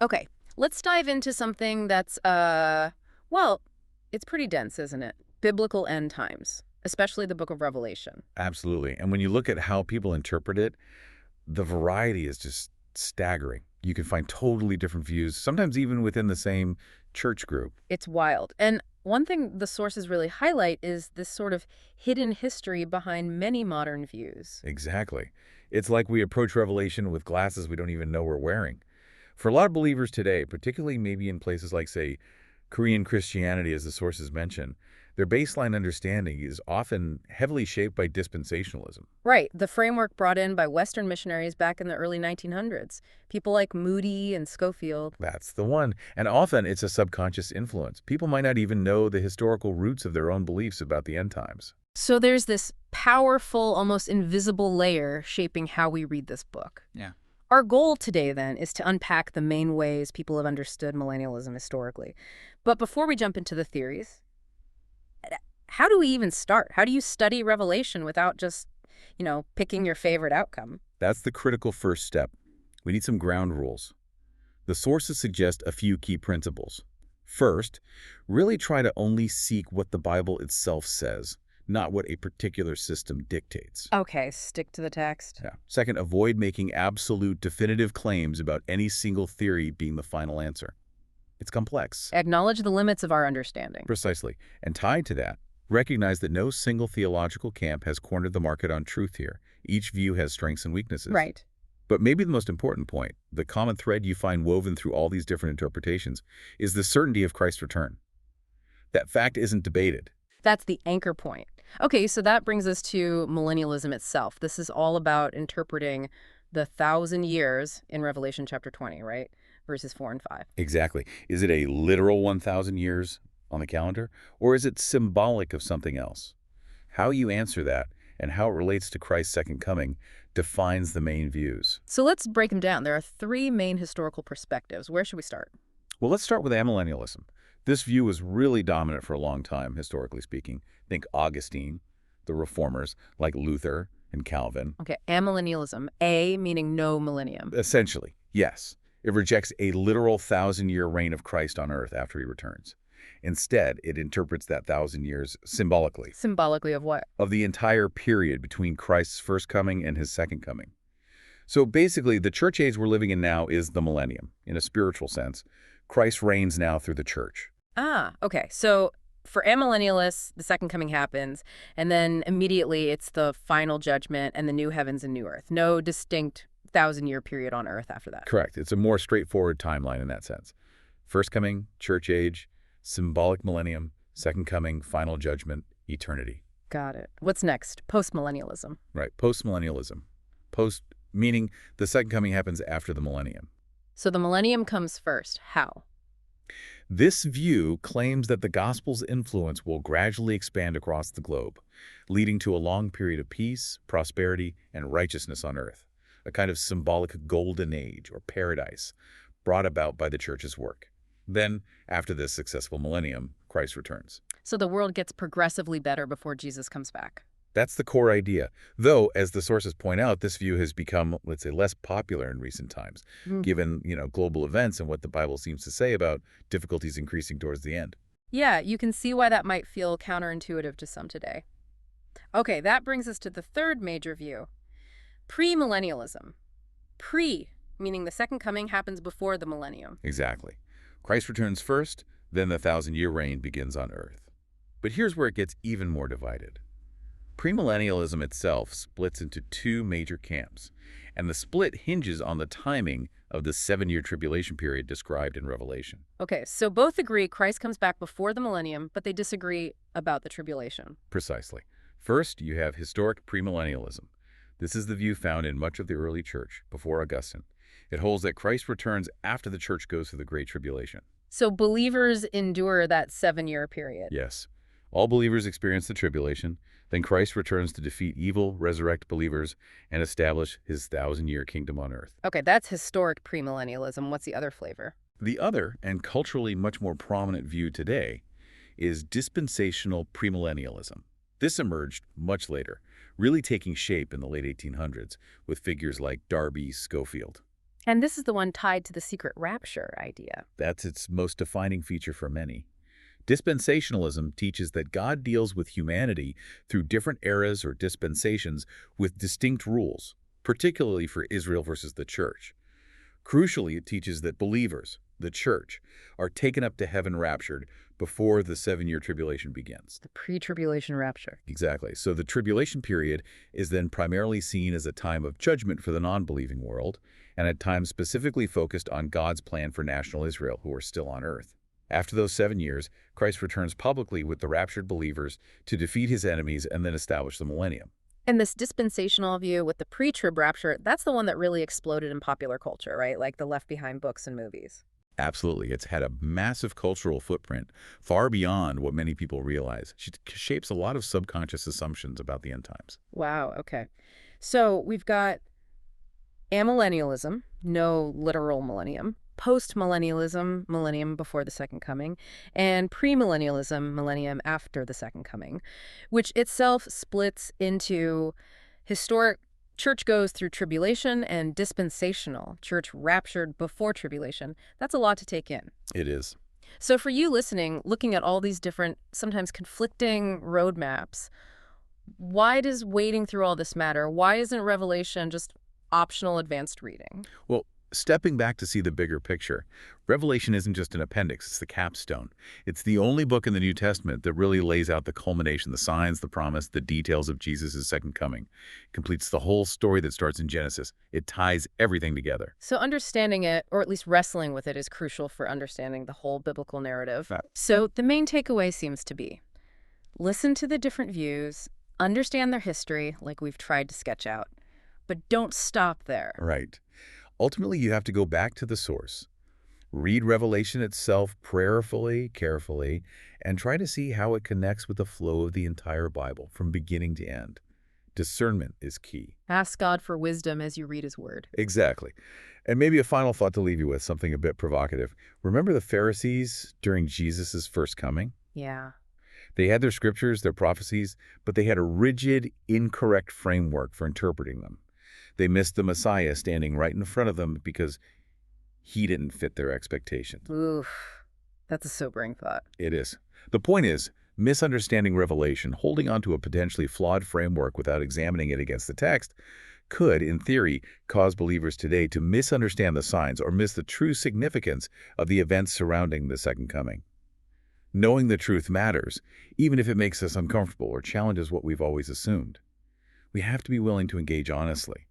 Okay, let's dive into something that's, well, it's pretty dense, isn't it? Biblical end times, especially the book of Revelation. Absolutely. And when you look at how people interpret it, the variety is just staggering. You can find totally different views, sometimes even within the same church group. It's wild. And one thing the sources really highlight is this sort of hidden history behind many modern views. Exactly. It's like we approach Revelation with glasses we don't even know we're wearing. For a lot of believers today, particularly maybe in places like, say, Korean Christianity, as the sources mention, their baseline understanding is often heavily shaped by dispensationalism. Right, the framework brought in by Western missionaries back in the early 1900s. People like Moody and Schofield. That's the one. And often it's a subconscious influence. People might not even know the historical roots of their own beliefs about the end times. So there's this powerful, almost invisible layer shaping how we read this book. Yeah. Our goal today, then, is to unpack the main ways people have understood millennialism historically. But before we jump into the theories, how do we even start? How do you study Revelation without just, picking your favorite outcome? That's the critical first step. We need some ground rules. The sources suggest a few key principles. First, really try to only seek what the Bible itself says, not what a particular system dictates. Okay, stick to the text. Yeah. Second, avoid making absolute definitive claims about any single theory being the final answer. It's complex. Acknowledge the limits of our understanding. Precisely. And tied to that, recognize that no single theological camp has cornered the market on truth here. Each view has strengths and weaknesses. Right. But maybe the most important point, the common thread you find woven through all these different interpretations, is the certainty of Christ's return. That fact isn't debated. That's the anchor point. Okay, so that brings us to millennialism itself. This is all about interpreting the 1,000 years in Revelation chapter 20, right? Verses 4 and 5. Exactly. Is it a literal 1,000 years on the calendar, or is it symbolic of something else? How you answer that and how it relates to Christ's second coming defines the main views. So let's break them down. There are three main historical perspectives. Where should we start? Well, let's start with amillennialism. This view was really dominant for a long time, historically speaking. Think Augustine, the reformers like Luther and Calvin. Okay, amillennialism. A meaning no millennium. Essentially, yes. It rejects a literal 1,000-year reign of Christ on earth after he returns. Instead, it interprets that 1,000 years symbolically. Symbolically of what? Of the entire period between Christ's first coming and his second coming. So basically, the church age we're living in now is the millennium, in a spiritual sense. Christ reigns now through the church. Ah, okay. So for amillennialists, the second coming happens, and then immediately it's the final judgment and the new heavens and new earth. No distinct 1,000-year period on earth after that. Correct. It's a more straightforward timeline in that sense. First coming, church age, symbolic millennium, second coming, final judgment, eternity. Got it. What's next? Postmillennialism. Right. Postmillennialism. Post meaning the second coming happens after the millennium. So the millennium comes first. How? This view claims that the gospel's influence will gradually expand across the globe, leading to a long period of peace, prosperity, and righteousness on earth, a kind of symbolic golden age or paradise brought about by the church's work. Then, after this successful millennium, Christ returns. So the world gets progressively better before Jesus comes back. That's the core idea. Though, as the sources point out, this view has become, let's say, less popular in recent times, given, global events and what the Bible seems to say about difficulties increasing towards the end. Yeah, you can see why that might feel counterintuitive to some today. Okay, that brings us to the third major view. Premillennialism. Pre, meaning the second coming happens before the millennium. Exactly. Christ returns first, then the 1,000-year reign begins on earth. But here's where it gets even more divided. Premillennialism itself splits into two major camps, and the split hinges on the timing of the 7-year tribulation period described in Revelation. Okay, so both agree Christ comes back before the millennium, but they disagree about the tribulation. Precisely. First, you have historic premillennialism. This is the view found in much of the early church, before Augustine. It holds that Christ returns after the church goes through the Great Tribulation. So believers endure that 7-year period. Yes. All believers experience the tribulation. Then Christ returns to defeat evil, resurrect believers, and establish his 1,000-year kingdom on earth. Okay, that's historic premillennialism. What's the other flavor? The other, and culturally much more prominent view today, is dispensational premillennialism. This emerged much later, really taking shape in the late 1800s with figures like Darby Schofield. And this is the one tied to the secret rapture idea. That's its most defining feature for many. Dispensationalism teaches that God deals with humanity through different eras or dispensations with distinct rules, particularly for Israel versus the church. Crucially, it teaches that believers, the church, are taken up to heaven raptured before the 7-year tribulation begins. The pre-tribulation rapture. Exactly. So the tribulation period is then primarily seen as a time of judgment for the non-believing world, and at times specifically focused on God's plan for national Israel, who are still on earth. After those 7 years, Christ returns publicly with the raptured believers to defeat his enemies and then establish the millennium. And this dispensational view with the pre-trib rapture, that's the one that really exploded in popular culture, right? Like the Left Behind books and movies. Absolutely. It's had a massive cultural footprint, far beyond what many people realize. It shapes a lot of subconscious assumptions about the end times. Wow, okay. So we've got amillennialism, no literal millennium, postmillennialism, millennium before the second coming, and premillennialism, millennium after the second coming, which itself splits into historic church goes through tribulation and dispensational, church raptured before tribulation. That's a lot to take in. It is. So for you listening, looking at all these different, sometimes conflicting roadmaps, why does wading through all this matter? Why isn't Revelation just optional advanced reading? Well, stepping back to see the bigger picture, Revelation isn't just an appendix, it's the capstone. It's the only book in the New Testament that really lays out the culmination, the signs, the promise, the details of Jesus' second coming. It completes the whole story that starts in Genesis. It ties everything together. So understanding it, or at least wrestling with it, is crucial for understanding the whole biblical narrative. Right. So the main takeaway seems to be, listen to the different views, understand their history, like we've tried to sketch out, but don't stop there. Right. Ultimately, you have to go back to the source. Read Revelation itself prayerfully, carefully, and try to see how it connects with the flow of the entire Bible from beginning to end. Discernment is key. Ask God for wisdom as you read his word. Exactly. And maybe a final thought to leave you with, something a bit provocative. Remember the Pharisees during Jesus' first coming? Yeah. They had their scriptures, their prophecies, but they had a rigid, incorrect framework for interpreting them. They missed the Messiah standing right in front of them because he didn't fit their expectations. Oof. That's a sobering thought. It is. The point is, misunderstanding Revelation, holding on to a potentially flawed framework without examining it against the text, could, in theory, cause believers today to misunderstand the signs or miss the true significance of the events surrounding the second coming. Knowing the truth matters, even if it makes us uncomfortable or challenges what we've always assumed. We have to be willing to engage honestly.